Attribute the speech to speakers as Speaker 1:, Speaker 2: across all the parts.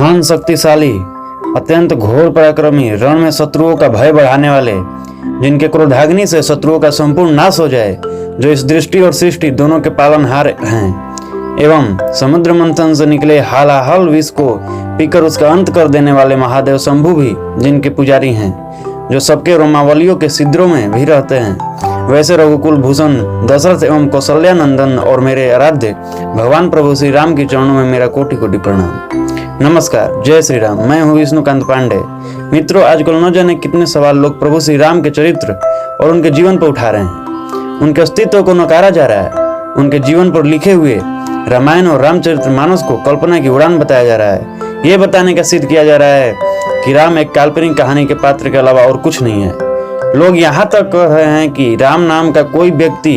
Speaker 1: महान शक्तिशाली, अत्यंत घोर पराक्रमी, रण में शत्रुओं का भय बढ़ाने वाले, जिनके क्रोधाग्नि से शत्रुओं का संपूर्ण नाश हो जाए, जो इस दृष्टि और सृष्टि दोनों के पालनहार हैं, एवं समुद्र मंथन से निकले हालाहल विष को पीकर उसका अंत कर देने वाले महादेव शंभु भी जिनके पुजारी हैं, जो सबके रोमावलियों के छिद्रों में भी रहते हैं, वैसे रघुकुल भूषण दशरथ एवं कौशल्या नंदन और मेरे आराध्य भगवान प्रभु श्री राम के चरणों में मेरा कोटि कोटि प्रणाम। नमस्कार, जय श्री राम। मैं हूँ विष्णुकांत पांडे। मित्रों, आजकल न जाने कितने सवाल लोग प्रभु श्री राम के चरित्र और उनके जीवन पर उठा रहे हैं। उनके अस्तित्व को नकारा जा रहा है। उनके जीवन पर लिखे हुए रामायण और रामचरितमानस को कल्पना की उड़ान बताया जा रहा है। ये बताने का सिद्ध किया जा रहा है कि राम एक काल्पनिक कहानी के पात्र के अलावा और कुछ नहीं है। लोग यहाँ तक कह रहे हैं कि राम नाम का कोई व्यक्ति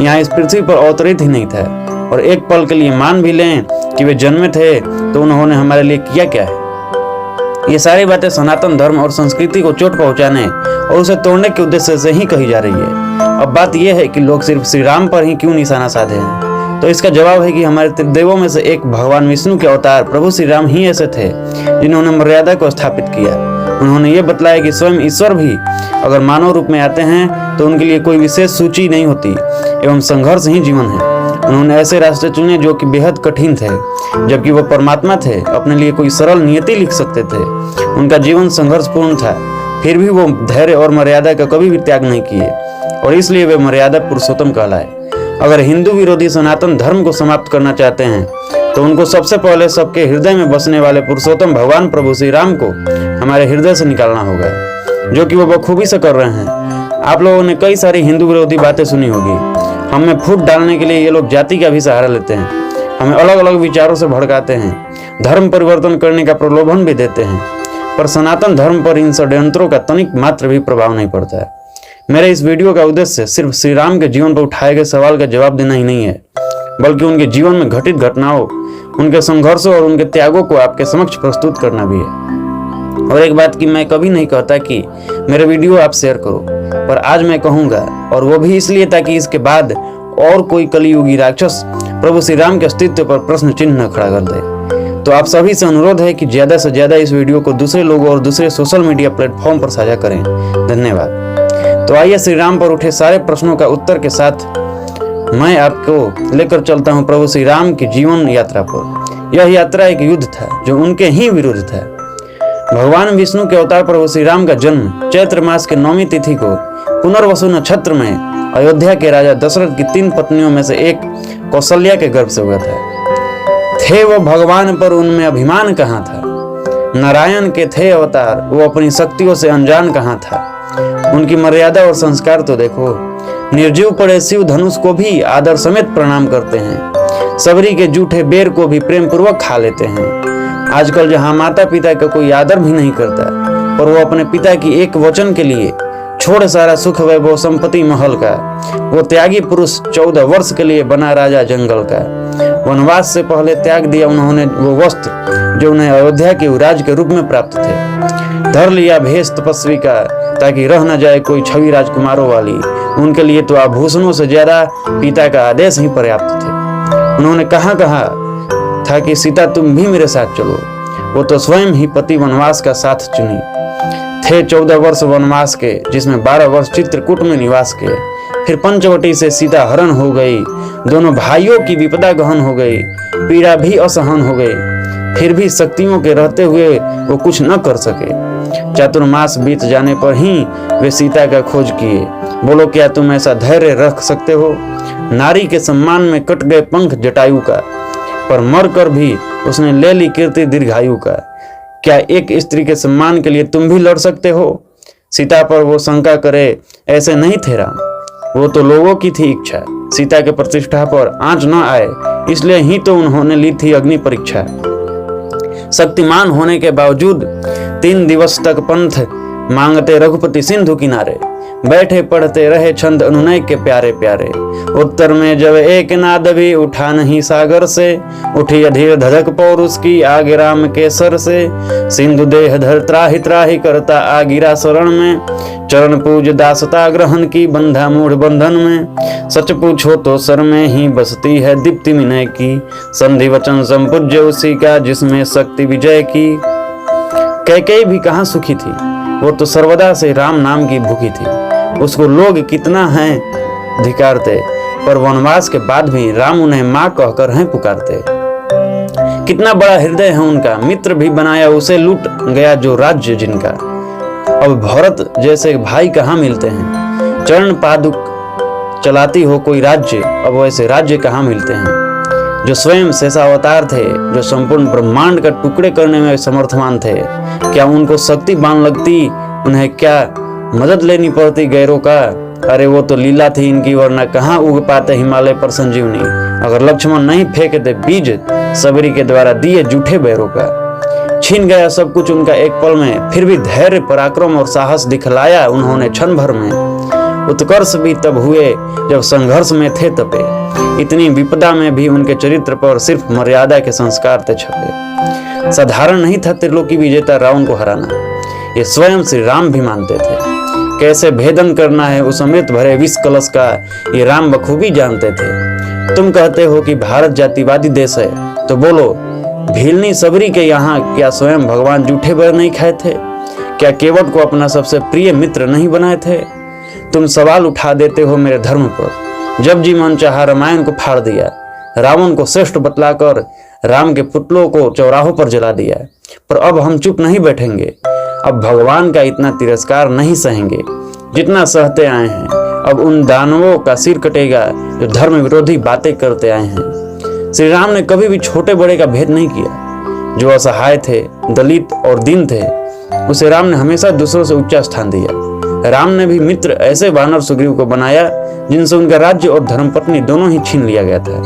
Speaker 1: यहाँ इस पृथ्वी पर अवतरित ही नहीं था, और एक पल के लिए मान भी लें कि वे जन्मे थे तो उन्होंने हमारे लिए किया क्या है। ये सारी बातें सनातन धर्म और संस्कृति को चोट पहुंचाने और उसे तोड़ने के उद्देश्य से ही कही जा रही है। अब बात यह है कि लोग सिर्फ श्री राम पर ही क्यों निशाना साधे हैं। तो इसका जवाब है कि हमारे त्रिदेवों में से एक भगवान विष्णु के अवतार प्रभु श्री राम ही ऐसे थे जिन्होंने मर्यादा को स्थापित किया। उन्होंने ये बतलाया कि स्वयं ईश्वर भी अगर मानव रूप में आते हैं तो उनके लिए कोई विशेष सूची नहीं होती एवं संघर्ष ही जीवन है। उन्होंने ऐसे रास्ते चुने जो कि बेहद कठिन थे, जबकि वो परमात्मा थे, अपने लिए कोई सरल नियति लिख सकते थे। उनका जीवन संघर्षपूर्ण था, फिर भी वो धैर्य और मर्यादा का कभी भी त्याग नहीं किए, और इसलिए वे मर्यादा पुरुषोत्तम कहलाए। अगर हिंदू विरोधी सनातन धर्म को समाप्त करना चाहते हैं तो उनको सबसे पहले सबके हृदय में बसने वाले पुरुषोत्तम भगवान प्रभु श्री राम को हमारे हृदय से निकालना होगा, जो कि वो बखूबी से कर रहे हैं। आप लोगों ने कई सारी हिंदू विरोधी बातें सुनी होगी। हमें फूट डालने के लिए ये लोग जाति का भी सहारा लेते हैं, हमें अलग अलग विचारों से भड़काते हैं, धर्म परिवर्तन करने का प्रलोभन भी देते हैं, पर सनातन धर्म पर इन षड्यंत्रों का तनिक मात्र भी प्रभाव नहीं पड़ता है। मेरे इस वीडियो का उद्देश्य सिर्फ श्री राम के जीवन पर उठाए गए सवाल का जवाब देना ही नहीं है, बल्कि उनके जीवन में घटित घटनाओं, उनके संघर्षों और उनके त्यागों को आपके समक्ष प्रस्तुत करना भी है। और एक बात की मैं कभी नहीं कहता कि मेरे वीडियो आप शेयर करो, पर आज मैं कहूंगा, और वो भी इसलिए ताकि इसके बाद और कोई कलियुगी राक्षस प्रभु श्री राम के अस्तित्व पर प्रश्न चिन्ह न खड़ा कर दे। तो आप सभी से अनुरोध है कि ज्यादा से ज्यादा इस वीडियो को दूसरे लोगों और दूसरे सोशल मीडिया प्लेटफॉर्म पर साझा करें। धन्यवाद। तो आइए श्री राम पर उठे सारे प्रश्नों का उत्तर के साथ मैं आपको लेकर चलता हूं प्रभु श्री राम की जीवन यात्रा पर। यह यात्रा एक युद्ध था जो उनके ही विरुद्ध था। भगवान विष्णु के अवतार प्रभु श्री राम का जन्म चैत्र मास के 9वीं तिथि को पुनर्वसु नक्षत्र में अयोध्या के राजा दशरथ की 3 पत्नियों में से एक कौशल्या के गर्भ से हुआ था। थे वो भगवान पर उनमें अभिमान कहाँ था, नारायण के थे अवतार, वो अपनी शक्तियों से अनजान कहाँ था। उनकी मर्यादा और संस्कार तो देखो, निर्जीव पड़े शिव धनुष को भी आदर समेत प्रणाम करते हैं, सबरी के जूठे बेर को भी प्रेम पूर्वक खा लेते हैं। आजकल जहाँ माता पिता का कोई आदर भी नहीं करता, पर वो अपने पिता की एक वचन के लिए छोड़ सारा सुख वैभव संपत्ति महल का, वो त्यागी पुरुष 14 वर्ष के लिए बना राजा जंगल का। वनवास से पहले त्याग दिया उन्होंने वो वस्त्र जो उन्हें अयोध्या के युवराज के रूप में प्राप्त थे। धर लिया भेष तपस्वी का ताकि रह न जाए कोई छवि राजकुमारों वाली। उनके लिए तो आभूषणों से ज्यादा पिता का आदेश ही पर्याप्त थे। उन्होंने कहा था कि सीता तुम भी मेरे साथ चलो। वो तो स्वयं ही पति वनवास का साथ चुनी। थे 14 वर्ष वनवास के, जिसमें 12 वर्ष चित्रकूट में निवास के। फिर पंचवटी से सीता हरण हो गई, दोनों भाइयों की विपदा गहन हो गई, पीड़ा भी असहन हो गई। फिर भी शक्तियों के रहते हुए वो कुछ न कर सके। चातुर्मास बीत जाने पर ही वे सीता का खोज किए। बोलो, क्या तुम ऐसा धैर्य रख सकते हो? नारी के सम्मान में कट गए पंख जटायु का, पर मर कर भी उसने ले ली कीर्ति दीर्घायु का। क्या एक स्त्री के सम्मान के लिए तुम भी लड़ सकते हो? सीता पर वो शंका करे ऐसे नहीं थे राम, वो तो लोगों की थी इच्छा। सीता के प्रतिष्ठा पर आंच न आए, इसलिए ही तो उन्होंने ली थी अग्नि परीक्षा। शक्तिमान होने के बावजूद 3 दिवस तक पंथ मांगते रघुपति सिंधु किनारे। बैठे पढ़ते रहे छंद अनुनय के प्यारे प्यारे। उत्तर में जब एक नाद भी उठा नहीं सागर से, उठी अधीर धधक पौरुष की आगे राम के सर से। सिंधु देह धर त्राहि त्राहि करता आ गिरा शरण में, चरण पूज दासता ग्रहण की बंधा मूढ़ बंधन में। सच पूछो तो सर में ही बसती है दीप्ति विनय की, संधि वचन संपूज्य उसी का जिसमें शक्ति विजय की। कैकेयी भी कहाँ सुखी थी, वो तो सर्वदा से राम नाम की भूखी थी। उसको लोग कितना हैं धिकारते, पर वनवास के बाद भी राम उन्हें माँ कहकर हैं पुकारते। कितना बड़ा हृदय है उनका, मित्र भी बनाया उसे लूट गया जो राज्य जिनका। अब भरत जैसे भाई कहाँ मिलते हैं, चरण पादुक चलाती हो कोई राज्य, अब वैसे राज्य कहाँ मिलते हैं। जो स्वयं शेषावतार थे, जो संपूर्ण ब्रह्मांड का टुकड़े करने में समर्थवान थे, क्या उनको शक्ति बाण लगती, उन्हें क्या मदद लेनी पड़ती गैरों का। अरे वो तो लीला थी इनकी, वरना कहाँ उग पाते हिमालय पर संजीवनी। अगर लक्ष्मण नहीं फेंकते बीज सबरी के द्वारा दिए जूठे बैरों का। छीन गया सब कुछ उनका एक पल में, फिर भी धैर्य पराक्रम और साहस दिखलाया उन्होंने क्षण भर में। उत्कर्ष भी तब हुए जब संघर्ष में थे तपे, इतनी विपदा में भी उनके चरित्र पर सिर्फ मर्यादा के संस्कार थे छपे। साधारण नहीं था त्रिलोकी विजेता रावण को हराना, ये स्वयं श्री राम भी मानते थे। कैसे भेदन करना है उस अमृत भरे विष कलश का, ये राम बखूबी जानते थे। तुम कहते हो कि भारत जातिवादी देश है, तो बोलो भीलनी सबरी के यहाँ क्या स्वयं भगवान जूठे बैर नहीं खाए थे? क्या केवट को अपना सबसे प्रिय मित्र नहीं बनाए थे? तुम सवाल उठा देते हो मेरे धर्म पर, जब जी मन चाहा रामायण को फाड़ दिया, रावण को श्रेष्ठ बतलाकर राम के पुतलों को चौराहों पर जला दिया। पर अब हम चुप नहीं बैठेंगे, अब भगवान का इतना तिरस्कार नहीं सहेंगे जितना सहते आए हैं। अब उन दानवों का सिर कटेगा जो धर्म विरोधी बातें करते आए हैं। श्री राम ने कभी भी छोटे बड़े का भेद नहीं किया। जो असहाय थे, दलित और दीन थे, उसे राम ने हमेशा दूसरों से ऊंचा स्थान दिया। राम ने भी मित्र ऐसे वानर सुग्रीव को बनाया जिनसे उनका राज्य और धर्मपत्नी दोनों ही छीन लिया गया था।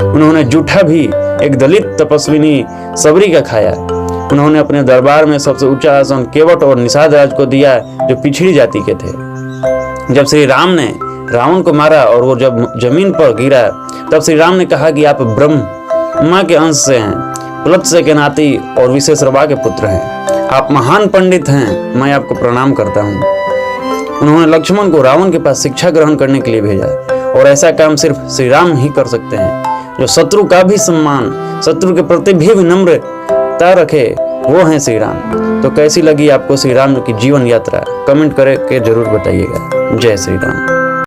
Speaker 1: उन्होंने जूठा भी एक दलित तपस्विनी सबरी का खाया। उन्होंने अपने दरबार में सबसे ऊंचा आसन केवट और निषाद राज को दिया जो पिछड़ी जाति के थे। जब श्री राम ने रावण को मारा और वो जब जमीन पर गिरा, तब श्री राम ने कहा कि आप ब्रह्मा के अंश से हैं, प्लत्स्य के नाती और विशेषरवा के पुत्र हैं। आप महान पंडित हैं, मैं आपको प्रणाम करता हूँ। उन्होंने लक्ष्मण को रावण के पास शिक्षा ग्रहण करने के लिए भेजा, और ऐसा काम सिर्फ श्री राम ही कर सकते हैं। जो शत्रु का भी सम्मान, शत्रु के प्रति भी विनम्रता रखे, वो हैं श्री राम। तो कैसी लगी आपको श्री राम की जीवन यात्रा? कमेंट करके जरूर बताइएगा। जय श्री राम।